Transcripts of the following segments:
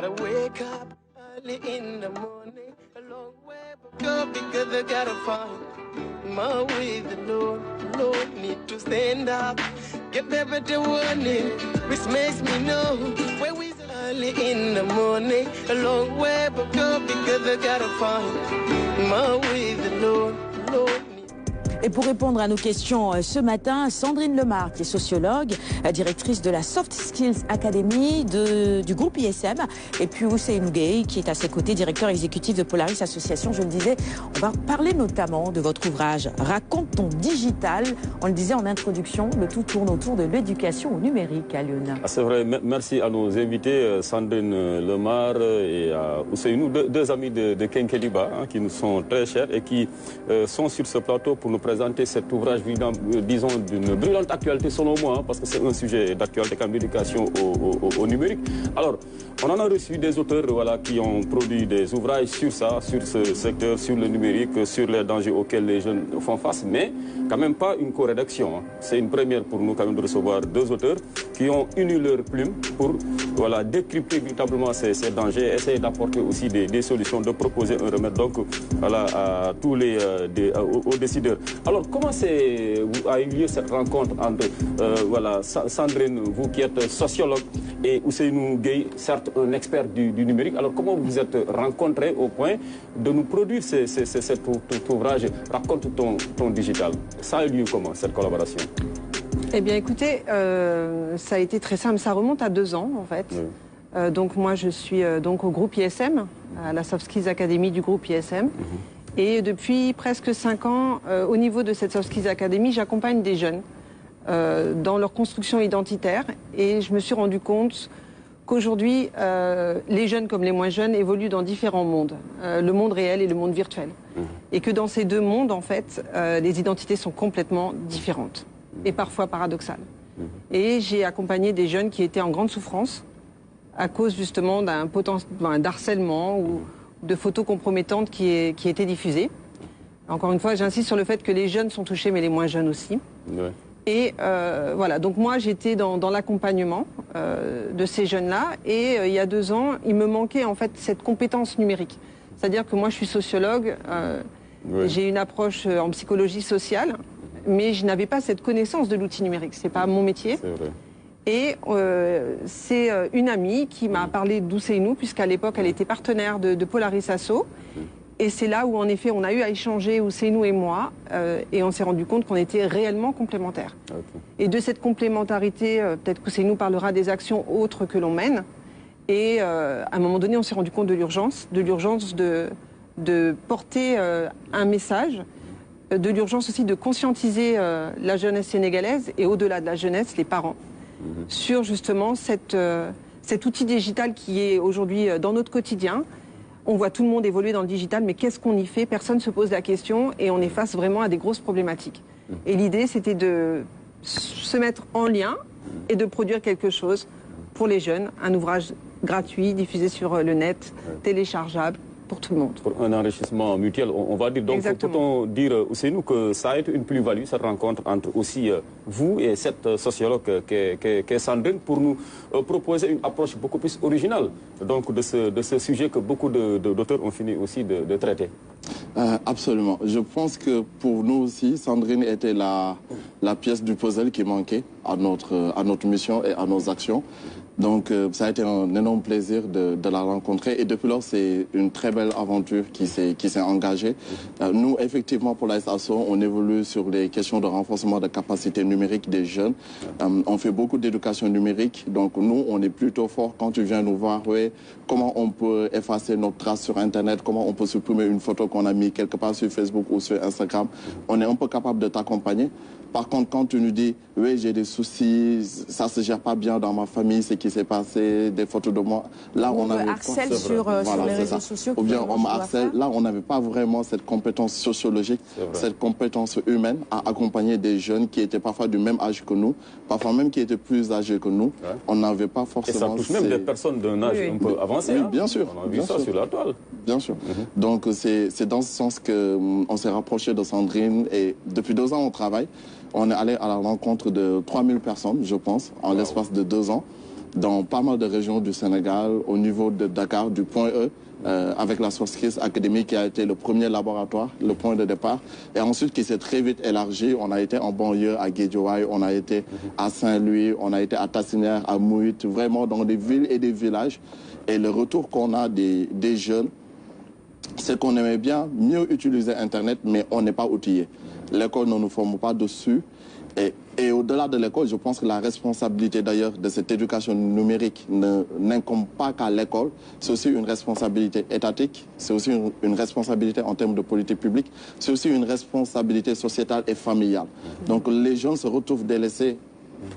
gotta wake up early in the morning, a long way go because I gotta find my way. The Lord need to stand up, get there better warning, which makes me know where we early in the morning, a long way go because I gotta find my way. The Lord. Et pour répondre à nos questions ce matin, Sandrine Lemar, qui est sociologue, directrice de la Soft Skills Academy du groupe ISM, et puis Ousseynou Gueye, qui est à ses côtés, directeur exécutif de Polaris Association. Je le disais, on va parler notamment de votre ouvrage « Raconte ton digital ». On le disait en introduction, le tout tourne autour de l'éducation au numérique à Lyon. C'est vrai, merci à nos invités, Sandrine Lemar et Ousseynou, deux amis de Kenkeliba, qui nous sont très chers et qui sont sur ce plateau pour nous présenter cet ouvrage, disons, d'une brûlante actualité selon moi, parce que c'est un sujet d'actualité comme l'éducation au numérique. Alors, on en a reçu des auteurs qui ont produit des ouvrages sur ça, sur ce secteur, sur le numérique, sur les dangers auxquels les jeunes font face, mais quand même pas une co-rédaction. C'est une première pour nous quand même de recevoir deux auteurs qui ont uni leurs plumes pour décrypter véritablement ces dangers, essayer d'apporter aussi des solutions, de proposer un remède donc à tous aux décideurs. Alors, comment a eu lieu cette rencontre entre Sandrine, vous qui êtes sociologue, et Ousseynou Gueye, certes un expert du numérique. Alors, comment vous êtes rencontrés au point de nous produire cet ouvrage « Raconte ton digital ». Ça a eu lieu comment, cette collaboration? Eh bien, écoutez, ça a été très simple. Ça remonte à 2 ans, en fait. Oui. Donc, moi, je suis donc au groupe ISM, à la Soft Skills Academy du groupe ISM. Et depuis presque 5 ans, au niveau de cette Soft Skills Academy, j'accompagne des jeunes dans leur construction identitaire. Et je me suis rendu compte qu'aujourd'hui, les jeunes comme les moins jeunes évoluent dans différents mondes. Le monde réel et le monde virtuel. Et que dans ces deux mondes, en fait, les identités sont complètement différentes. Et parfois paradoxales. Et j'ai accompagné des jeunes qui étaient en grande souffrance à cause justement d'un harcèlement ou de photos compromettantes qui étaient diffusées. Encore une fois, j'insiste sur le fait que les jeunes sont touchés, mais les moins jeunes aussi. Ouais. Et voilà, donc moi j'étais dans l'accompagnement de ces jeunes-là, et il y a 2 ans, il me manquait en fait cette compétence numérique. C'est-à-dire que moi je suis sociologue, j'ai une approche en psychologie sociale, mais je n'avais pas cette connaissance de l'outil numérique, c'est pas mon métier. C'est vrai. Et c'est une amie qui m'a parlé d'Ousseynou, puisqu'à l'époque elle était partenaire de Polaris Asso. Et c'est là où en effet on a eu à échanger, Ousseynou et moi, et on s'est rendu compte qu'on était réellement complémentaires. Okay. Et de cette complémentarité, peut-être qu'Ousseynou parlera des actions autres que l'on mène. Et à un moment donné on s'est rendu compte de l'urgence de porter un message, de l'urgence aussi de conscientiser la jeunesse sénégalaise et au-delà de la jeunesse, les parents, sur justement cet outil digital qui est aujourd'hui dans notre quotidien. On voit tout le monde évoluer dans le digital, mais qu'est-ce qu'on y fait? Personne ne se pose la question et on est face vraiment à des grosses problématiques. Et l'idée, c'était de se mettre en lien et de produire quelque chose pour les jeunes, un ouvrage gratuit, diffusé sur le net, téléchargeable, pour tout le monde. Pour un enrichissement mutuel, on va dire. Donc, peut-on dire, Ousseynou, que ça a été une plus-value, cette rencontre entre aussi vous et cette sociologue qu'est Sandrine, pour nous proposer une approche beaucoup plus originale donc, de ce sujet que beaucoup d'auteurs ont fini aussi de traiter? Absolument. Je pense que pour nous aussi, Sandrine était la pièce du puzzle qui manquait à notre mission et à nos actions. Donc ça a été un énorme plaisir de la rencontrer, et depuis lors c'est une très belle aventure qui s'est engagée. Nous effectivement pour la SASO, on évolue sur les questions de renforcement de capacités numériques des jeunes. On fait beaucoup d'éducation numérique, donc nous on est plutôt fort quand tu viens nous voir, comment on peut effacer notre trace sur internet, comment on peut supprimer une photo qu'on a mis quelque part sur Facebook ou sur Instagram. On est un peu capable de t'accompagner. Par contre, quand tu nous dis, oui, j'ai des soucis, ça se gère pas bien dans ma famille, ce qui s'est passé, des photos de moi, là, on avait harcèle sur les réseaux sociaux. Ou bien on harcèle, là, on n'avait pas vraiment cette compétence sociologique, cette compétence humaine à accompagner des jeunes qui étaient parfois du même âge que nous, parfois même qui étaient plus âgés que nous. Ouais. On n'avait pas forcément... Et ça touche même des personnes d'un âge un peu avancé. Oui, bien sûr. On a vu ça sur la toile. Bien sûr. Donc, c'est dans ce sens qu'on s'est rapproché de Sandrine, et depuis 2 ans, on travaille. On est allé à la rencontre de 3000 personnes, je pense, en l'espace de 2 ans. dans pas mal de régions du Sénégal, au niveau de Dakar, du point E, avec la Soft Skills Academy qui a été le premier laboratoire, le point de départ, et ensuite qui s'est très vite élargi. On a été en banlieue à Guédiawaye, on a été à Saint-Louis, on a été à Tassinère, à Mouit, vraiment dans des villes et des villages. Et le retour qu'on a des jeunes, c'est qu'on aimait bien mieux utiliser Internet, mais on n'est pas outillé. L'école ne nous forme pas dessus. Et au-delà de l'école, je pense que la responsabilité d'ailleurs de cette éducation numérique n'incombe pas qu'à l'école. C'est aussi une responsabilité étatique, c'est aussi une responsabilité en termes de politique publique, c'est aussi une responsabilité sociétale et familiale. Donc les jeunes se retrouvent délaissés,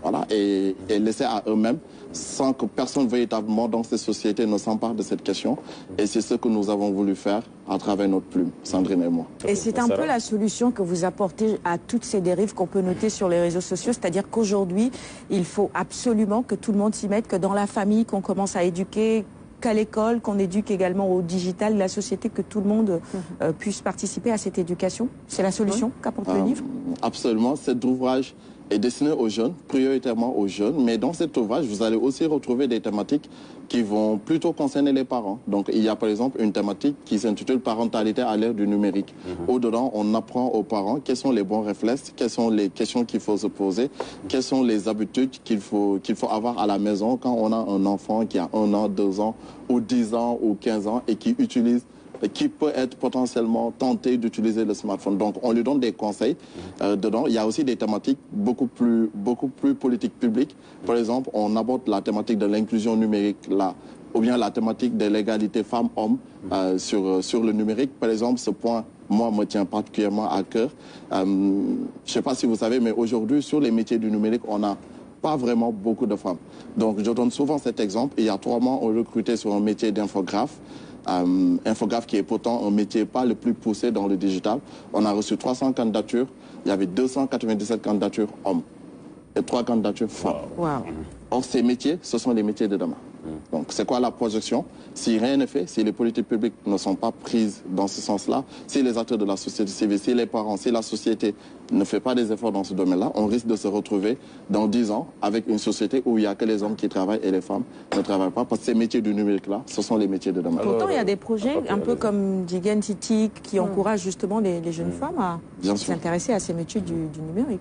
voilà, et laissés à eux-mêmes, sans que personne véritablement dans ces sociétés ne s'empare de cette question. Et c'est ce que nous avons voulu faire à travers notre plume, Sandrine et moi. Et c'est un peu la solution que vous apportez à toutes ces dérives qu'on peut noter sur les réseaux sociaux, c'est-à-dire qu'aujourd'hui, il faut absolument que tout le monde s'y mette, que dans la famille, qu'on commence à éduquer, qu'à l'école, qu'on éduque également au digital, la société, que tout le monde puisse participer à cette éducation. C'est la solution qu'apporte le livre? Absolument. Cet ouvrage est destiné aux jeunes, prioritairement aux jeunes, mais dans cet ouvrage, vous allez aussi retrouver des thématiques qui vont plutôt concerner les parents. Donc il y a par exemple une thématique qui s'intitule Parentalité à l'ère du numérique. Au-dedans, on apprend aux parents quels sont les bons réflexes, quelles sont les questions qu'il faut se poser, quelles sont les habitudes qu'il faut avoir à la maison quand on a un enfant qui a 1 an, 2 ans, ou 10 ans, ou 15 ans, et qui peut être potentiellement tenté d'utiliser le smartphone. Donc on lui donne des conseils. Dedans, il y a aussi des thématiques beaucoup plus politiques publiques. Par exemple, on aborde la thématique de l'inclusion numérique là, ou bien la thématique de l'égalité femmes-hommes sur le numérique. Par exemple, ce point, moi, me tient particulièrement à cœur. Je ne sais pas si vous savez, mais aujourd'hui, sur les métiers du numérique, on n'a pas vraiment beaucoup de femmes. Donc je donne souvent cet exemple. Il y a 3 mois, on recrutait sur un métier d'infographe. Infographe qui est pourtant un métier pas le plus poussé dans le digital. On a reçu 300 candidatures, il y avait 297 candidatures hommes et 3 candidatures femmes. Wow. Or ces métiers, ce sont les métiers de demain. Donc c'est quoi la projection? Si rien n'est fait, si les politiques publiques ne sont pas prises dans ce sens-là, si les acteurs de la société civile, si les parents, si la société ne fait pas des efforts dans ce domaine-là, on risque de se retrouver dans 10 ans avec une société où il n'y a que les hommes qui travaillent et les femmes ne travaillent pas, parce que ces métiers du numérique-là, ce sont les métiers de demain. Pourtant, il y a des projets un peu comme Digen Titik qui encouragent justement les jeunes femmes à s'intéresser à ces métiers du numérique.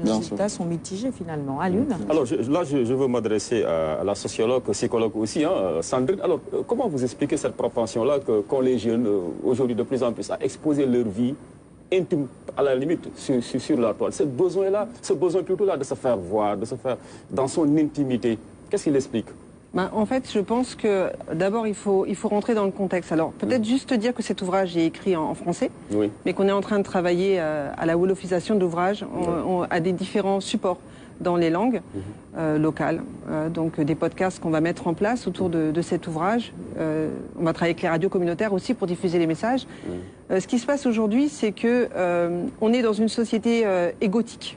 Les résultats sont mitigés finalement. À Lune. Alors je veux m'adresser à la sociologue, psychologue aussi, Sandrine. Alors comment vous expliquez cette propension-là qu'ont les jeunes aujourd'hui de plus en plus à exposer leur vie intime, à la limite, sur la toile? Ce besoin plutôt là de se faire voir, de se faire dans son intimité, qu'est-ce qu'il explique? En fait, je pense que d'abord, il faut rentrer dans le contexte. Alors, peut-être juste dire que cet ouvrage est écrit en français, mais qu'on est en train de travailler à la wolofisation de l'ouvrage à des différents supports dans les langues locales. Donc, des podcasts qu'on va mettre en place autour de cet ouvrage. On va travailler avec les radios communautaires aussi pour diffuser les messages. Ce qui se passe aujourd'hui, c'est que on est dans une société égotique.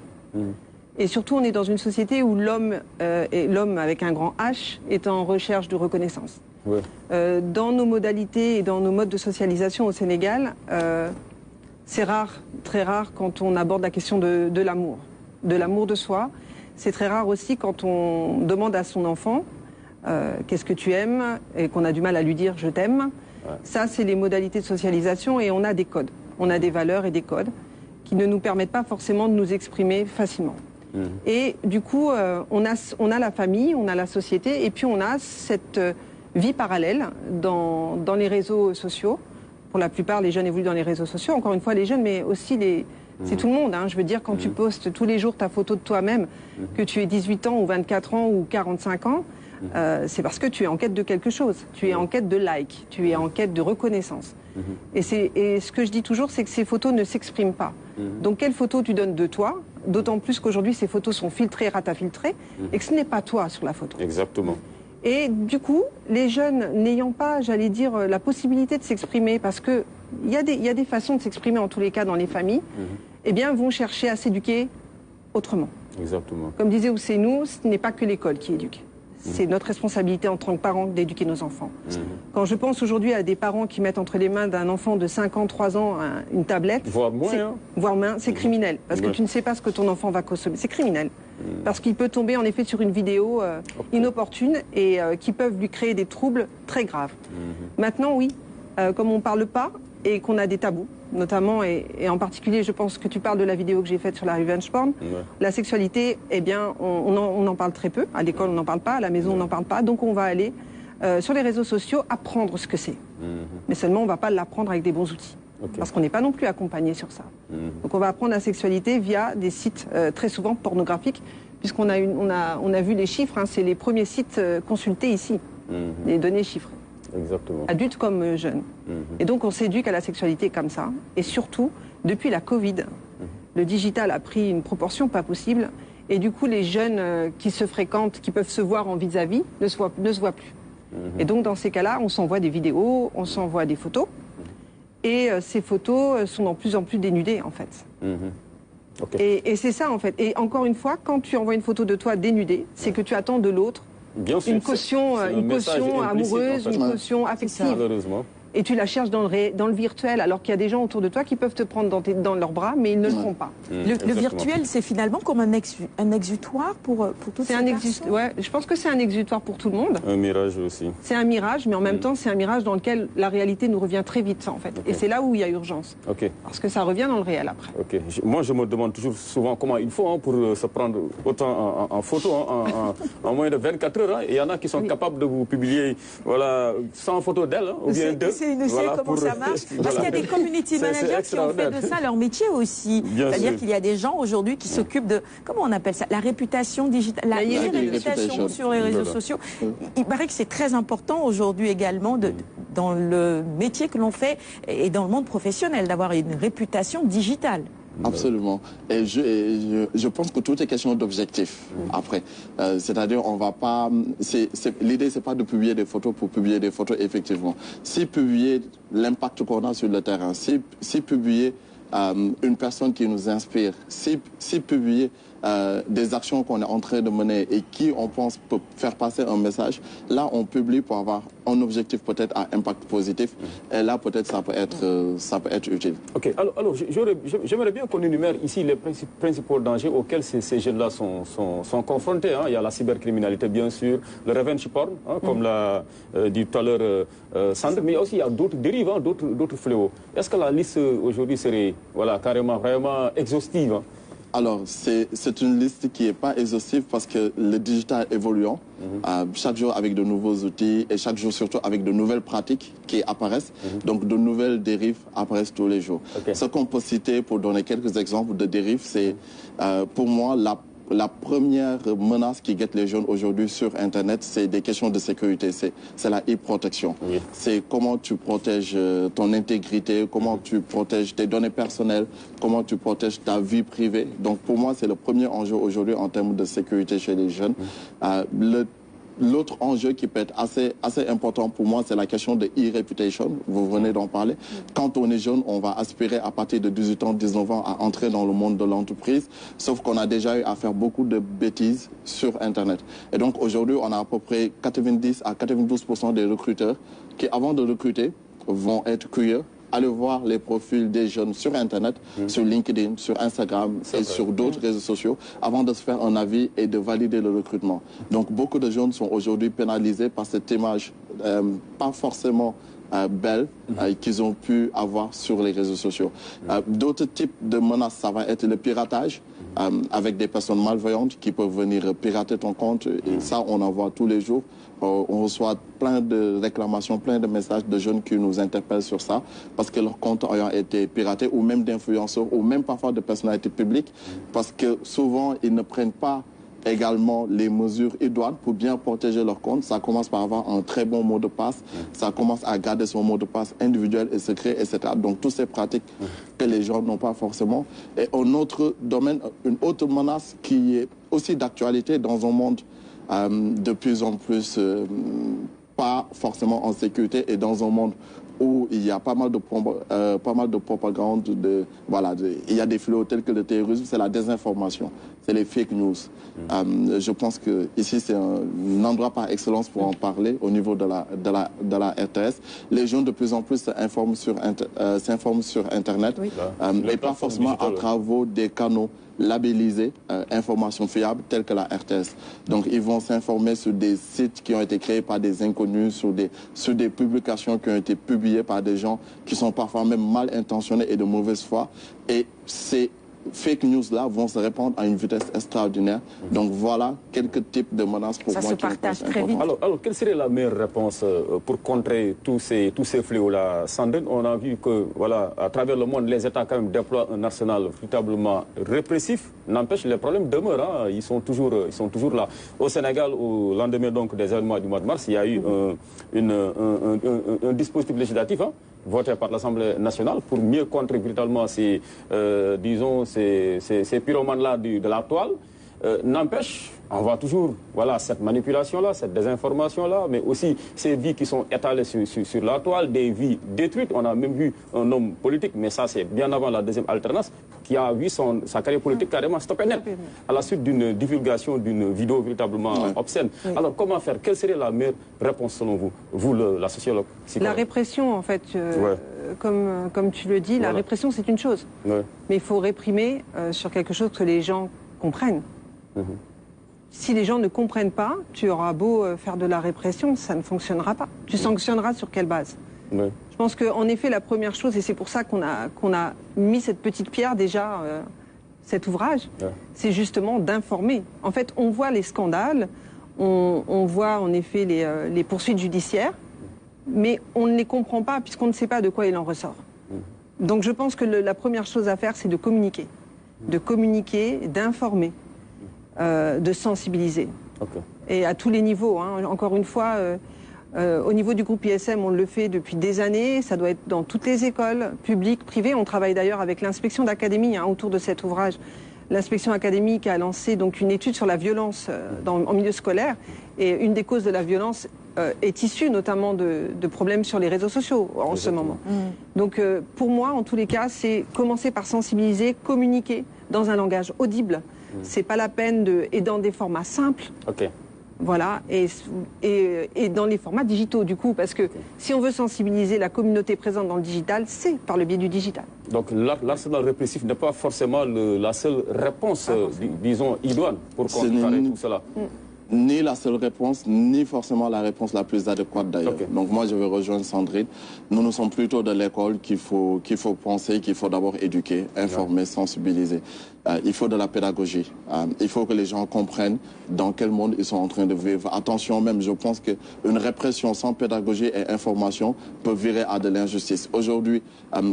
Et surtout, on est dans une société où l'homme avec un grand H est en recherche de reconnaissance. Dans nos modalités et dans nos modes de socialisation au Sénégal, c'est rare, très rare quand on aborde la question de l'amour de soi. C'est très rare aussi quand on demande à son enfant qu'est-ce que tu aimes et qu'on a du mal à lui dire je t'aime. Ça, c'est les modalités de socialisation et on a des codes. On a des valeurs et des codes qui ne nous permettent pas forcément de nous exprimer facilement. Et du coup, on a la famille, on a la société, et puis on a cette vie parallèle dans les réseaux sociaux. Pour la plupart, les jeunes évoluent dans les réseaux sociaux. Encore une fois, les jeunes, mais aussi c'est tout le monde. Je veux dire, quand tu postes tous les jours ta photo de toi-même, que tu aies 18 ans ou 24 ans ou 45 ans, c'est parce que tu es en quête de quelque chose. Tu es en quête de like, tu es en quête de reconnaissance. Et ce que je dis toujours, c'est que ces photos ne s'expriment pas. Donc, quelle photo tu donnes de toi? D'autant plus qu'aujourd'hui, ces photos sont filtrées, ratafiltrées, et que ce n'est pas toi sur la photo. Exactement. Et du coup, les jeunes n'ayant pas, j'allais dire, la possibilité de s'exprimer, parce qu'il y a des façons de s'exprimer en tous les cas dans les familles, eh bien, vont chercher à s'éduquer autrement. Exactement. Comme disait Ousseynou, ce n'est pas que l'école qui éduque. C'est notre responsabilité en tant que parents d'éduquer nos enfants. Quand je pense aujourd'hui à des parents qui mettent entre les mains d'un enfant de 5 ans, 3 ans, une tablette... Voire moins. Voire moins, c'est criminel. Parce que tu ne sais pas ce que ton enfant va consommer. C'est criminel. Parce qu'il peut tomber en effet sur une vidéo inopportune et qui peuvent lui créer des troubles très graves. Maintenant, oui, comme on ne parle pas et qu'on a des tabous, notamment et en particulier, je pense que tu parles de la vidéo que j'ai faite sur la revenge porn. La sexualité, eh bien, on en parle très peu. À l'école, on n'en parle pas. À la maison, on n'en parle pas. Donc, on va aller sur les réseaux sociaux apprendre ce que c'est. Mais seulement, on ne va pas l'apprendre avec des bons outils. Parce qu'on n'est pas non plus accompagné sur ça. Donc, on va apprendre la sexualité via des sites très souvent pornographiques, puisqu'on a vu les chiffres. Hein, c'est les premiers sites consultés ici, les données chiffrées. Exactement. Adultes comme jeunes. Et donc on s'éduque à la sexualité comme ça. Et surtout, depuis la Covid, le digital a pris une proportion pas possible. Et du coup, les jeunes qui se fréquentent, qui peuvent se voir en vis-à-vis, ne se voient plus. Et donc dans ces cas-là, on s'envoie des vidéos, on s'envoie des photos. Et ces photos sont de plus en plus dénudées, en fait. Et c'est ça, en fait. Et encore une fois, quand tu envoies une photo de toi dénudée, c'est que tu attends de l'autre une caution amoureuse, une caution affective. Malheureusement. Et tu la cherches dans le virtuel, alors qu'il y a des gens autour de toi qui peuvent te prendre dans leurs bras, mais ils ne le font pas. Le virtuel, c'est finalement comme un exutoire pour toutes ces personnes. Ouais, je pense que c'est un exutoire pour tout le monde. Un mirage aussi. C'est un mirage, mais en même temps, c'est un mirage dans lequel la réalité nous revient très vite, en fait. Et c'est là où il y a urgence. Parce que ça revient dans le réel après. Moi, je me demande toujours souvent comment il faut pour se prendre autant en photo en moins de 24 heures. Il y en a qui sont capables de vous publier 100 photos d'elles, ou bien deux. C'est comment ça marche. Parce qu'il y a des community managers qui ont fait de ça leur métier aussi. C'est-à-dire qu'il y a des gens aujourd'hui qui s'occupent de, comment on appelle ça, la réputation digitale, la réputation sur les réseaux sociaux. Il paraît que c'est très important aujourd'hui également dans le métier que l'on fait et dans le monde professionnel d'avoir une réputation digitale. Absolument. Et je pense que tout est question d'objectif. Après, c'est-à-dire on va pas. L'idée c'est pas de publier des photos pour publier des photos effectivement. Si publier l'impact qu'on a sur le terrain, si publier une personne qui nous inspire, si publier des actions qu'on est en train de mener et qui on pense peut faire passer un message, là on publie pour avoir un objectif peut-être à impact positif et là peut-être ça peut être utile. Alors j'aimerais bien qu'on énumère ici les principaux dangers auxquels ces jeunes-là sont confrontés. Il y a la cybercriminalité bien sûr, le revenge porn, comme l'a dit tout à l'heure Sandre, mais aussi il y a d'autres dérives, d'autres fléaux. Est-ce que la liste aujourd'hui serait carrément vraiment exhaustive? Alors, c'est une liste qui n'est pas exhaustive parce que le digital évoluant, chaque jour avec de nouveaux outils et chaque jour surtout avec de nouvelles pratiques qui apparaissent. Donc, de nouvelles dérives apparaissent tous les jours. Ce qu'on peut citer pour donner quelques exemples de dérives, c'est pour moi la première menace qui guette les jeunes aujourd'hui sur Internet, c'est des questions de sécurité, c'est la e-protection. C'est comment tu protèges ton intégrité, comment tu protèges tes données personnelles, comment tu protèges ta vie privée. Donc pour moi, c'est le premier enjeu aujourd'hui en termes de sécurité chez les jeunes. L'autre enjeu qui peut être assez important pour moi, c'est la question de e-reputation. Vous venez d'en parler. Quand on est jeune, on va aspirer à partir de 18 ans, 19 ans à entrer dans le monde de l'entreprise. Sauf qu'on a déjà eu à faire beaucoup de bêtises sur Internet. Et donc aujourd'hui, on a à peu près 90 à 92% des recruteurs qui, avant de recruter, vont être curieux, aller voir les profils des jeunes sur Internet, sur LinkedIn, sur Instagram et sur d'autres réseaux sociaux avant de se faire un avis et de valider le recrutement. Donc beaucoup de jeunes sont aujourd'hui pénalisés par cette image pas forcément belle qu'ils ont pu avoir sur les réseaux sociaux. D'autres types de menaces, ça va être le piratage avec des personnes malveillantes qui peuvent venir pirater ton compte et ça on en voit tous les jours. On reçoit plein de réclamations, plein de messages de jeunes qui nous interpellent sur ça parce que leur compte ayant été piraté ou même d'influenceurs ou même parfois de personnalités publiques parce que souvent ils ne prennent pas également les mesures idoines pour bien protéger leur compte. Ça commence par avoir un très bon mot de passe, ça commence à garder son mot de passe individuel et secret, etc. Donc toutes ces pratiques que les gens n'ont pas forcément. Et un autre domaine, une autre menace qui est aussi d'actualité dans un monde de plus en plus pas forcément en sécurité et dans un monde où il y a pas mal de propagande, il y a des fléaux tels que le terrorisme, c'est la désinformation, c'est les fake news. Je pense que ici c'est un endroit par excellence pour en parler au niveau de la RTS. Les gens de plus en plus s'informent sur Internet et pas forcément à travers des canaux labellisées informations fiables telles que la RTS. Donc ils vont s'informer sur des sites qui ont été créés par des inconnus, sur des publications qui ont été publiées par des gens qui sont parfois même mal intentionnés et de mauvaise foi. Et ces fake news-là vont se répandre à une vitesse extraordinaire. Donc voilà quelques types de menaces pour moi. Ça se partage très vite. Alors, quelle serait la meilleure réponse pour contrer tous ces fléaux-là? Sandrine, on a vu que, voilà, à travers le monde, les États quand même déploient un arsenal véritablement répressif. N'empêche, les problèmes demeurent, hein, ils sont toujours là. Au Sénégal, au lendemain donc des événements du mois de mars, il y a eu un dispositif législatif, hein, voté par l'Assemblée nationale pour mieux contrer véritablement ces pyromanes-là de la toile. N'empêche, on voit toujours cette manipulation-là, cette désinformation-là, mais aussi ces vies qui sont étalées sur la toile, des vies détruites. On a même vu un homme politique, mais ça c'est bien avant la deuxième alternance, qui a vu sa carrière politique carrément stoppée net, à la suite d'une divulgation d'une vidéo véritablement obscène. Alors comment faire? Quelle serait la meilleure réponse selon vous, la sociologue? La répression, en fait, comme tu le dis, la répression c'est une chose. Mais il faut réprimer sur quelque chose que les gens comprennent. Si les gens ne comprennent pas, tu auras beau faire de la répression, ça ne fonctionnera pas. Tu sanctionneras sur quelle base? Je pense qu'en effet, la première chose, et c'est pour ça qu'on a mis cette petite pierre déjà, cet ouvrage, c'est justement d'informer. En fait, on voit les scandales, on voit en effet les poursuites judiciaires, mais on ne les comprend pas puisqu'on ne sait pas de quoi il en ressort. Donc je pense que la première chose à faire, c'est de communiquer, d'informer. De sensibiliser. Et à tous les niveaux. Hein. Encore une fois, au niveau du groupe ISM, on le fait depuis des années. Ça doit être dans toutes les écoles, publiques, privées. On travaille d'ailleurs avec l'inspection d'académie autour de cet ouvrage. L'inspection académique a lancé donc une étude sur la violence en milieu scolaire. Et une des causes de la violence est issue notamment de problèmes sur les réseaux sociaux en ce moment. Donc pour moi, en tous les cas, c'est commencer par sensibiliser, communiquer dans un langage audible. C'est pas la peine et dans des formats simples. Voilà, et dans les formats digitaux du coup, parce que si on veut sensibiliser la communauté présente dans le digital, c'est par le biais du digital. Donc l'arsenal répressif n'est pas forcément la seule réponse, disons, idoine pour contrer tout cela. Ni la seule réponse, ni forcément la réponse la plus adéquate d'ailleurs. Donc moi je vais rejoindre Sandrine. Nous sommes plutôt de l'école qu'il faut penser, qu'il faut d'abord éduquer, informer, sensibiliser. Il faut de la pédagogie. Il faut que les gens comprennent dans quel monde ils sont en train de vivre. Attention même, je pense qu'une répression sans pédagogie et information peut virer à de l'injustice. Aujourd'hui,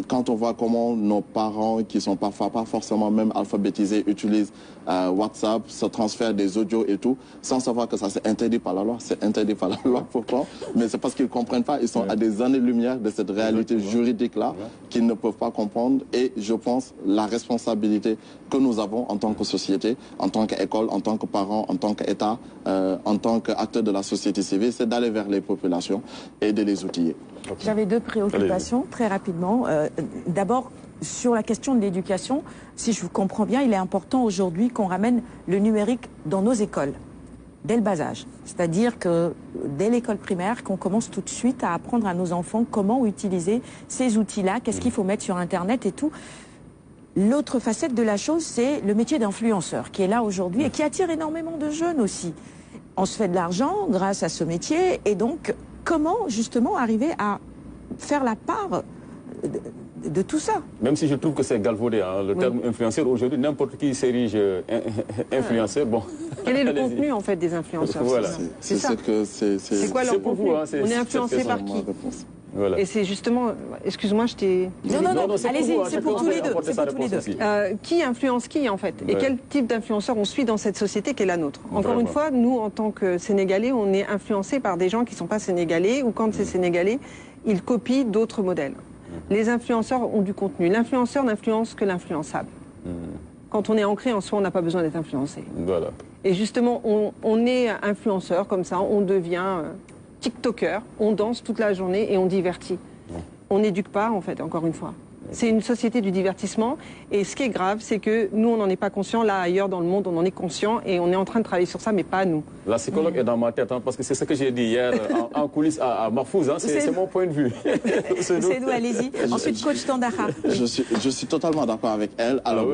quand on voit comment nos parents, qui sont parfois pas forcément même alphabétisés, utilisent WhatsApp, se transfèrent des audios et tout, sans savoir que ça c'est interdit par la loi. C'est interdit par la loi, pourquoi? Mais c'est parce qu'ils ne comprennent pas. Ils sont à des années-lumière de cette réalité juridique-là qu'ils ne peuvent pas comprendre. Et je pense la responsabilité que nous avons en tant que société, en tant qu'école, en tant que parents, en tant qu'État, en tant qu'acteurs de la société civile, c'est d'aller vers les populations et de les outiller. J'avais deux préoccupations, très rapidement. D'abord, sur la question de l'éducation, si je vous comprends bien, il est important aujourd'hui qu'on ramène le numérique dans nos écoles, dès le bas âge. C'est-à-dire que dès l'école primaire, qu'on commence tout de suite à apprendre à nos enfants comment utiliser ces outils-là, qu'est-ce qu'il faut mettre sur Internet et tout. L'autre facette de la chose, c'est le métier d'influenceur qui est là aujourd'hui et qui attire énormément de jeunes aussi. On se fait de l'argent grâce à ce métier et donc comment justement arriver à faire la part de tout ça? Même si je trouve que c'est galvaudé, hein, le terme influenceur, aujourd'hui n'importe qui s'érige influenceur. Bon. Quel est le contenu en fait des influenceurs? Voilà. C'est ça. C'est quoi leur contenu? On est influencé par qui? Voilà. Et c'est justement, excuse-moi, je t'ai... Non, allez-y, c'est pour tous les deux. Qui influence qui, en fait? Et quel type d'influenceurs on suit dans cette société qui est la nôtre? Encore une fois, nous, en tant que Sénégalais, on est influencés par des gens qui ne sont pas sénégalais, ou quand c'est sénégalais, ils copient d'autres modèles. Les influenceurs ont du contenu. L'influenceur n'influence que l'influençable. Quand on est ancré en soi, on n'a pas besoin d'être influencé. Voilà. Et justement, on est influenceur comme ça, on devient... TikToker, on danse toute la journée et on divertit. On n'éduque pas, en fait, encore une fois. C'est une société du divertissement. Et ce qui est grave, c'est que nous, on n'en est pas conscient. Là, ailleurs, dans le monde, on en est conscient. Et on est en train de travailler sur ça, mais pas nous. La psychologue est dans ma tête, hein, parce que c'est ce que j'ai dit hier en coulisses à Mahfouz. Hein, c'est mon point de vue. C'est nous, allez-y. Ensuite, coach Tandara. Je suis totalement d'accord avec elle. Alors,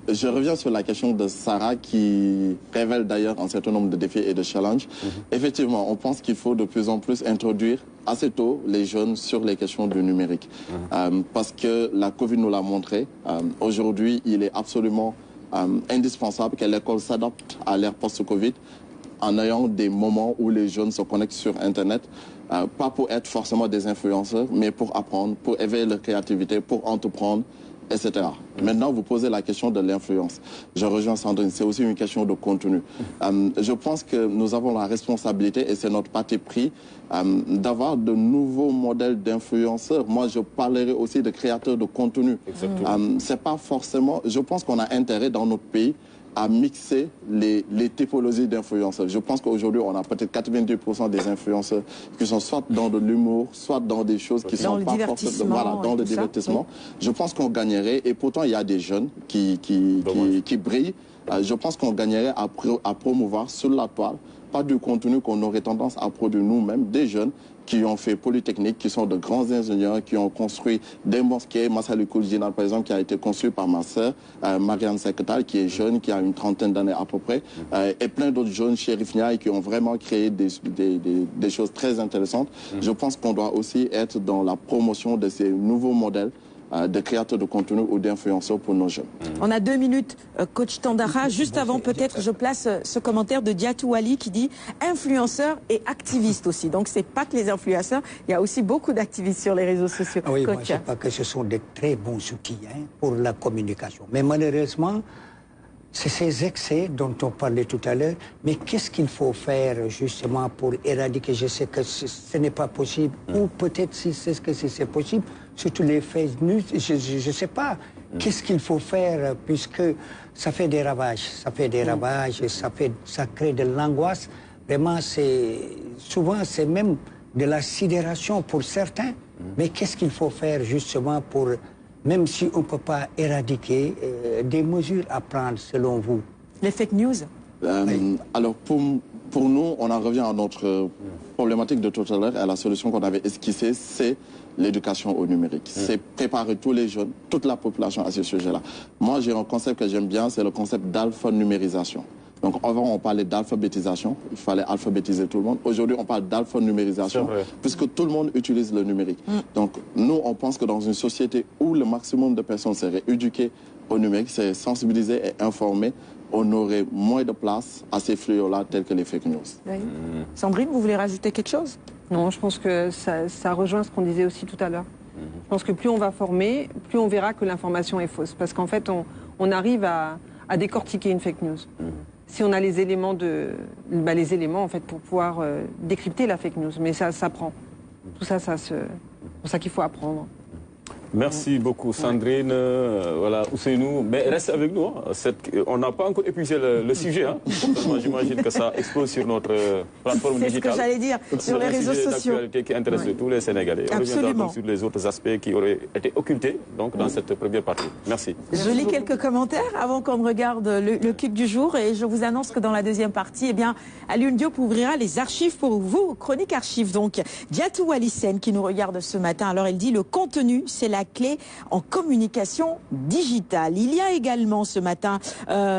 je reviens sur la question de Sarah qui révèle d'ailleurs un certain nombre de défis et de challenges. Effectivement, on pense qu'il faut de plus en plus introduire assez tôt les jeunes sur les questions du numérique. Parce que la Covid nous l'a montré. Aujourd'hui, il est absolument indispensable que l'école s'adapte à l'ère post-Covid en ayant des moments où les jeunes se connectent sur Internet, pas pour être forcément des influenceurs, mais pour apprendre, pour éveiller leur créativité, pour entreprendre, etc. Maintenant, vous posez la question de l'influence. Je rejoins Sandrine, c'est aussi une question de contenu. Je pense que nous avons la responsabilité, et c'est notre parti pris, d'avoir de nouveaux modèles d'influenceurs. Moi, je parlerai aussi de créateurs de contenu. C'est pas forcément... Je pense qu'on a intérêt dans notre pays à mixer les typologies d'influenceurs. Je pense qu'aujourd'hui, on a peut-être 90% des influenceurs qui sont soit dans de l'humour, soit dans des choses qui sont pas forcément... Voilà, dans le divertissement. Oui. Je pense qu'on gagnerait, et pourtant, il y a des jeunes qui brillent. Je pense qu'on gagnerait à promouvoir sur la toile, pas du contenu qu'on aurait tendance à produire nous-mêmes, des jeunes qui ont fait Polytechnique, qui sont de grands ingénieurs, qui ont construit des mosquées. Massalikul Jinal, par exemple, qui a été construit par ma sœur, Marianne Seketal, qui est jeune, qui a une trentaine d'années à peu près, et plein d'autres jeunes, Chérif Niaï, qui ont vraiment créé des choses très intéressantes. Je pense qu'on doit aussi être dans la promotion de ces nouveaux modèles de créateurs de contenu ou d'influenceurs pour nos jeunes. On a 2 minutes, coach Tandara. Juste avant, peut-être, je place ce commentaire de Diatou Ali qui dit influenceurs et activistes aussi. Donc, c'est pas que les influenceurs, il y a aussi beaucoup d'activistes sur les réseaux sociaux. Oui, coach. Moi, je sais pas que ce sont de très bons outils pour la communication. Mais malheureusement, c'est ces excès dont on parlait tout à l'heure. Mais qu'est-ce qu'il faut faire justement pour éradiquer? Je sais que ce n'est pas possible. Ou peut-être si c'est possible, surtout les fake news, je ne sais pas. Qu'est-ce qu'il faut faire puisque ça fait des ravages. Ça fait des ravages, ça crée de l'angoisse. Vraiment, souvent, c'est même de la sidération pour certains. Mais qu'est-ce qu'il faut faire justement pour... Même si on ne peut pas éradiquer, des mesures à prendre selon vous? Les fake news? Oui. Alors pour nous, on en revient à notre problématique de tout à l'heure, à la solution qu'on avait esquissée, c'est l'éducation au numérique. C'est préparer tous les jeunes, toute la population à ce sujet-là. Moi, j'ai un concept que j'aime bien, c'est le concept d'alpha-numérisation. Donc avant, on parlait d'alphabétisation, il fallait alphabétiser tout le monde. Aujourd'hui, on parle d'alpha-numérisation, puisque tout le monde utilise le numérique. Donc nous, on pense que dans une société où le maximum de personnes seraient éduquées au numérique, seraient sensibilisées et informées, on aurait moins de place à ces fléaux-là tels que les fake news. Oui. Sandrine, vous voulez rajouter quelque chose? Non, je pense que ça rejoint ce qu'on disait aussi tout à l'heure. Je pense que plus on va former, plus on verra que l'information est fausse. Parce qu'en fait, on arrive à décortiquer une fake news. Si on a les éléments en fait pour pouvoir décrypter la fake news, mais ça prend. Tout ça, c'est pour ça qu'il faut apprendre. Merci beaucoup Sandrine. Voilà, Ousseynou, mais reste avec nous. On n'a pas encore épuisé le sujet. Moi, j'imagine que ça explose sur notre plateforme digitale. C'est ce que j'allais dire, sur les réseaux sociaux. D'actualité qui intéresse tous les Sénégalais. On reviendra donc sur les autres aspects qui auraient été occultés donc, dans cette première partie. Merci. Je lis quelques commentaires avant qu'on regarde le clip du jour et je vous annonce que dans la deuxième partie, Alioune Diop ouvrira les archives pour vous, chronique archives. Donc, Diatou Alissène qui nous regarde ce matin. Alors, elle dit le contenu, c'est la clé en communication digitale. Il y a également ce matin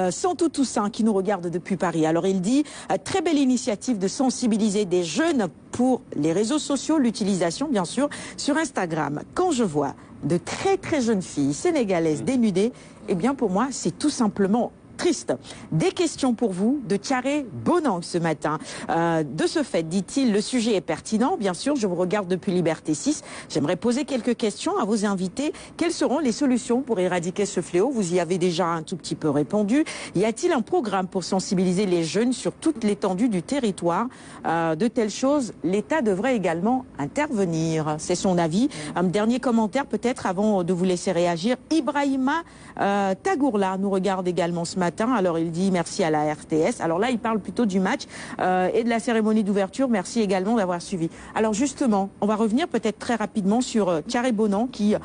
Santou Toussaint qui nous regarde depuis Paris. Alors il dit très belle initiative de sensibiliser des jeunes pour les réseaux sociaux, l'utilisation bien sûr sur Instagram. Quand je vois de très très jeunes filles sénégalaises dénudées, eh bien pour moi c'est tout simplement triste. Des questions pour vous de Thierry Bonan ce matin. De ce fait, dit-il, le sujet est pertinent. Bien sûr, je vous regarde depuis Liberté 6. J'aimerais poser quelques questions à vos invités. Quelles seront les solutions pour éradiquer ce fléau? Vous y avez déjà un tout petit peu répondu. Y a-t-il un programme pour sensibiliser les jeunes sur toute l'étendue du territoire? De telles choses, l'État devrait également intervenir. C'est son avis. Un dernier commentaire peut-être avant de vous laisser réagir. Ibrahima Tagourla nous regarde également ce matin. Alors il dit merci à la RTS. Alors là il parle plutôt du match et de la cérémonie d'ouverture. Merci également d'avoir suivi. Alors justement, on va revenir peut-être très rapidement sur Thierry Bonan qui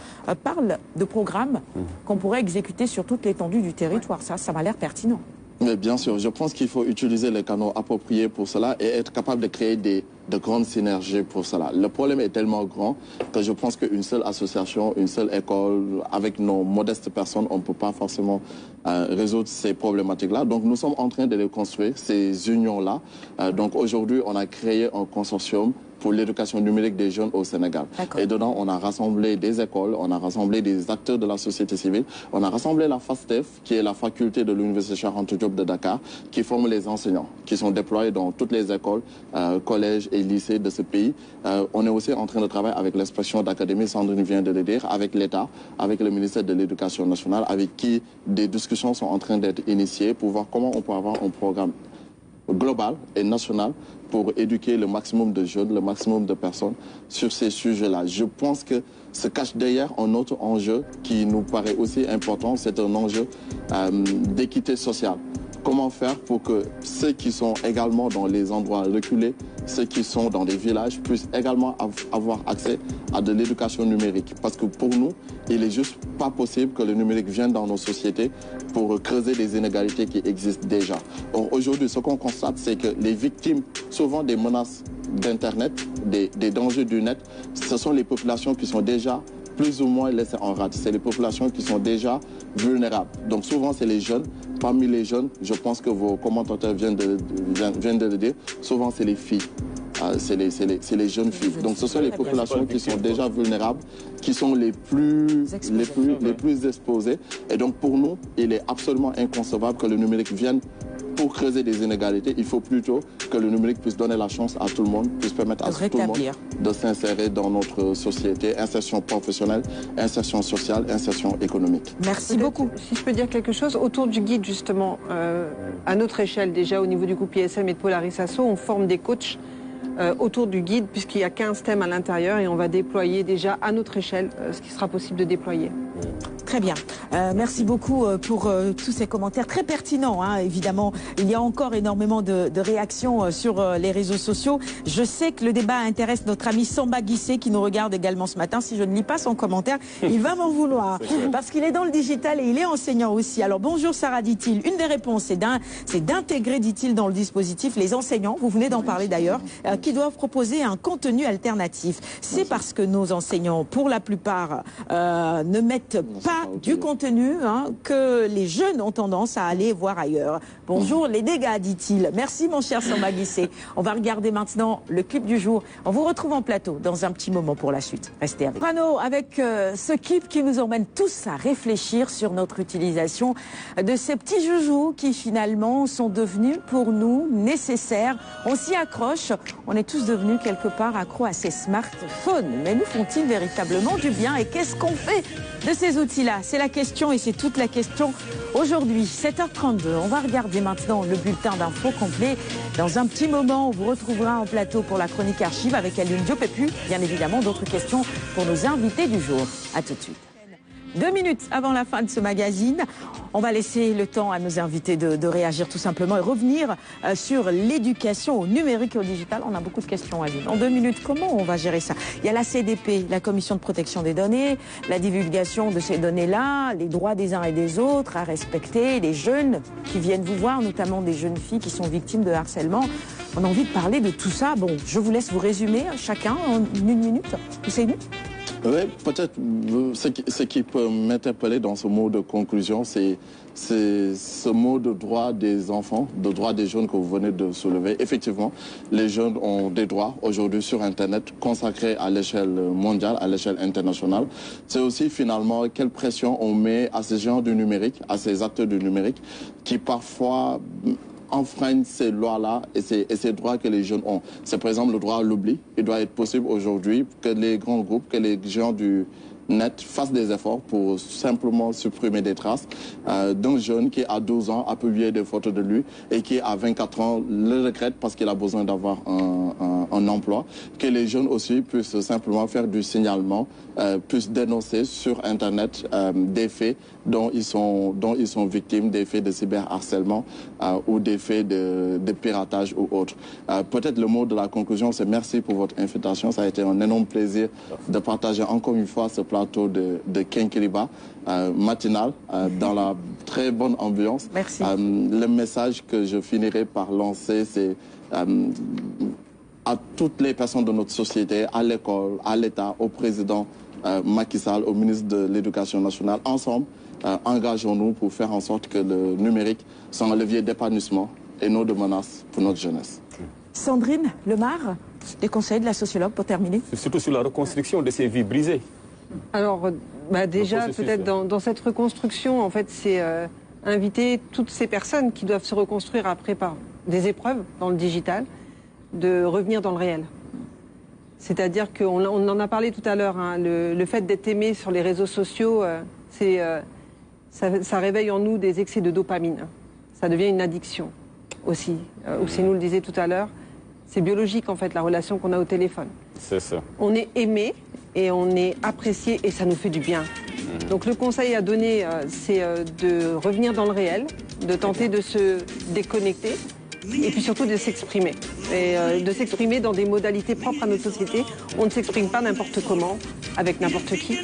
parle de programmes qu'on pourrait exécuter sur toute l'étendue du territoire. Ça m'a l'air pertinent. Mais bien sûr, je pense qu'il faut utiliser les canaux appropriés pour cela et être capable de créer de grandes synergies pour cela. Le problème est tellement grand que je pense qu'une seule association, une seule école, avec nos modestes personnes, on ne peut pas forcément résoudre ces problématiques-là. Donc nous sommes en train de les construire, ces unions-là. Donc aujourd'hui, on a créé un consortium pour l'éducation numérique des jeunes au Sénégal. Et dedans, on a rassemblé des écoles, on a rassemblé des acteurs de la société civile, on a rassemblé la FASTEF, qui est la faculté de l'Université Cheikh Anta Diop de Dakar, qui forme les enseignants, qui sont déployés dans toutes les écoles, collèges et lycées de ce pays. On est aussi en train de travailler avec l'inspection d'académie, Sandrine vient de le dire, avec l'État, avec le ministère de l'Éducation nationale, avec qui des discussions sont en train d'être initiées pour voir comment on peut avoir un programme global et national pour éduquer le maximum de jeunes, le maximum de personnes sur ces sujets-là. Je pense que se cache derrière un autre enjeu qui nous paraît aussi important, c'est un enjeu d'équité sociale. Comment faire pour que ceux qui sont également dans les endroits reculés, ceux qui sont dans des villages, puissent également avoir accès à de l'éducation numérique. Parce que pour nous, il n'est juste pas possible que le numérique vienne dans nos sociétés pour creuser des inégalités qui existent déjà. Or, aujourd'hui, ce qu'on constate, c'est que les victimes, souvent des menaces d'Internet, des dangers du net, ce sont les populations qui sont déjà plus ou moins laissées en rade. C'est les populations qui sont déjà vulnérables. Donc souvent, c'est les jeunes. Parmi les jeunes, je pense que vos commentateurs viennent de le dire, souvent c'est les filles. C'est les jeunes filles. Donc ce sont les populations qui sont déjà vulnérables, qui sont les plus exposées. Et donc pour nous, il est absolument inconcevable que le numérique vienne pour creuser des inégalités. Il faut plutôt que le numérique puisse donner la chance à tout le monde, puisse permettre à tout le monde de s'insérer dans notre société. Insertion professionnelle, insertion sociale, insertion économique. Merci beaucoup. Si je peux dire quelque chose, autour du guide justement, à notre échelle déjà au niveau du groupe ISM et de Polaris Asso, on forme des coachs autour du guide puisqu'il y a 15 thèmes à l'intérieur et on va déployer déjà à notre échelle ce qui sera possible de déployer. Très bien. Merci beaucoup pour tous ces commentaires très pertinents. Hein, évidemment, il y a encore énormément de réactions sur les réseaux sociaux. Je sais que le débat intéresse notre ami Samba Guissé qui nous regarde également ce matin. Si je ne lis pas son commentaire, il va m'en vouloir parce qu'il est dans le digital et il est enseignant aussi. Alors bonjour Sarah, dit-il. Une des réponses, c'est d'intégrer, dit-il, dans le dispositif les enseignants, vous venez d'en parler d'ailleurs, qui doivent proposer un contenu alternatif. C'est parce que nos enseignants, pour la plupart, ne mettent pas du contenu que les jeunes ont tendance à aller voir ailleurs. Bonjour les dégâts, dit-il. Merci mon cher Samba Guissé. On va regarder maintenant le clip du jour. On vous retrouve en plateau dans un petit moment pour la suite. Restez avec nous. Avec ce clip qui nous emmène tous à réfléchir sur notre utilisation de ces petits joujoux qui finalement sont devenus pour nous nécessaires. On s'y accroche. On est tous devenus quelque part accros à ces smartphones. Mais nous font-ils véritablement du bien? Et qu'est-ce qu'on fait de ces outils-là? C'est la question et c'est toute la question aujourd'hui. 7h32, on va regarder maintenant le bulletin d'infos complet. Dans un petit moment, on vous retrouvera en plateau pour la chronique archive avec Alioune Diop et puis, bien évidemment, d'autres questions pour nos invités du jour. À tout de suite. 2 minutes avant la fin de ce magazine, on va laisser le temps à nos invités de réagir tout simplement et revenir sur l'éducation au numérique et au digital. On a beaucoup de questions à lui. En 2 minutes, comment on va gérer ça? Il y a la CDP, la Commission de protection des données, la divulgation de ces données-là, les droits des uns et des autres à respecter, les jeunes qui viennent vous voir, notamment des jeunes filles qui sont victimes de harcèlement. On a envie de parler de tout ça. Bon, je vous laisse vous résumer chacun en 1 minute. Essayez-nous. Oui, peut-être ce qui peut m'interpeller dans ce mot de conclusion, c'est ce mot de droit des enfants, de droit des jeunes que vous venez de soulever. Effectivement, les jeunes ont des droits aujourd'hui sur Internet consacrés à l'échelle mondiale, à l'échelle internationale. C'est aussi finalement quelle pression on met à ces gens du numérique, à ces acteurs du numérique qui parfois enfreignent ces lois-là et ces droits que les jeunes ont. C'est par exemple le droit à l'oubli. Il doit être possible aujourd'hui que les grands groupes, que les gens du net fassent des efforts pour simplement supprimer des traces d'un jeune qui à 12 ans a publié des photos de lui et qui à 24 ans le regrette parce qu'il a besoin d'avoir un emploi. Que les jeunes aussi puissent simplement faire du signalement, puissent dénoncer sur Internet des faits dont ils sont victimes des faits de cyberharcèlement ou des faits de piratage ou autres. Peut-être le mot de la conclusion, c'est merci pour votre invitation. Ça a été un énorme plaisir de partager encore une fois ce plateau de Kenkeliba matinal dans la très bonne ambiance. Merci. Le message que je finirai par lancer, c'est à toutes les personnes de notre société, à l'école, à l'État, au président Macky Sall, au ministre de l'Éducation nationale. Ensemble, engageons-nous pour faire en sorte que le numérique soit un levier d'épanouissement et non de menace pour notre jeunesse. Sandrine Lemar, des conseils de la sociologue pour terminer. Surtout sur la reconstruction de ces vies brisées. Alors, déjà, peut-être dans cette reconstruction, en fait, c'est inviter toutes ces personnes qui doivent se reconstruire après par des épreuves dans le digital, de revenir dans le réel. C'est-à-dire qu'on en a parlé tout à l'heure, hein, le fait d'être aimé sur les réseaux sociaux, ça réveille en nous des excès de dopamine. Ça devient une addiction aussi. Ousseynou le disait tout à l'heure, c'est biologique en fait la relation qu'on a au téléphone. C'est ça. On est aimé et on est apprécié et ça nous fait du bien. Donc le conseil à donner, c'est de revenir dans le réel, de tenter de se déconnecter. Et puis surtout de s'exprimer. Et de s'exprimer dans des modalités propres à notre société. On ne s'exprime pas n'importe comment, avec n'importe qui.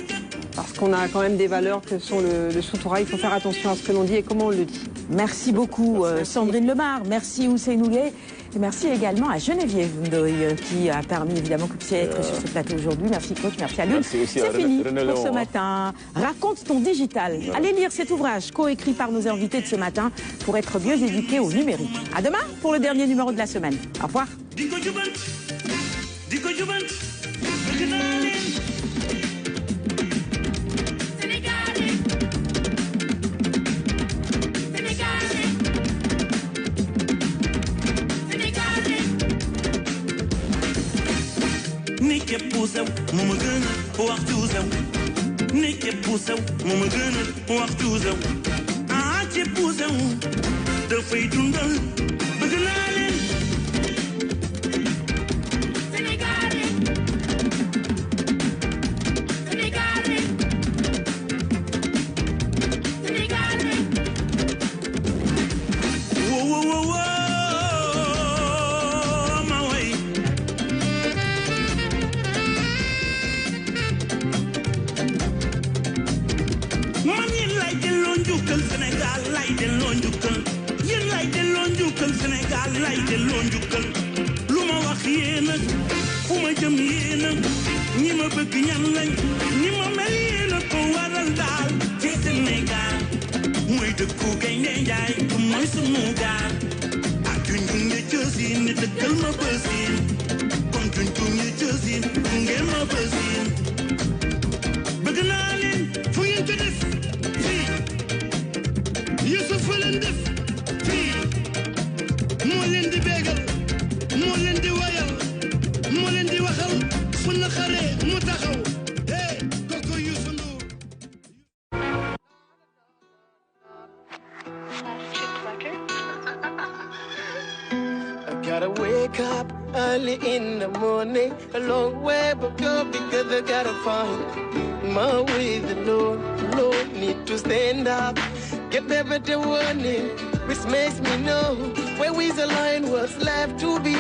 Parce qu'on a quand même des valeurs que sont le Soutoura. Il faut faire attention à ce que l'on dit et comment on le dit. Merci beaucoup Sandrine Lemar, merci Ousseynou Gueye. Et merci également à Geneviève Ndoye qui a permis évidemment que vous puissiez être sur ce plateau aujourd'hui. Merci coach, merci à Lune. C'est fini pour ce matin. Raconte ton digital. Allez lire cet ouvrage coécrit par nos invités de ce matin pour être mieux éduqués au numérique. À demain pour le dernier numéro de la semaine. Au revoir. Nike pusew muma gëna waxtu sew Nike pusew muma gëna waxtu sew ci pusew da fay dundal bëgg naa leen Sénégalais Sénégalais Sénégalais wo wo wo wo Sénégal lay delloo njukkal yéen lay delloo njukkal Sénégal lay delloo njukkal lu ma wax yéen ak fu ma jëm yéen ak ñi ma bëgg ñan lañ ñi ma mel yéen ak ko waral daal ci Sénégal mooy dëkku Gaynde Njaay mooy sunu gaal ak junjun ña cësin ni dëkkal ma bësin comme junjun ña cësin ngeen ma bësin bëgg naa leen fu ngeen ko def Yusuf leen def fii moo leen di bégal moo leen di wayal moo leen di waxal fu naqaree mu taxaw hey kooku Youssou Ndour I gotta wake up early in the morning, a long way but go because I gotta find my way. The Lord need to stand up. Get better warning, which makes me know where is the line, what's left to be.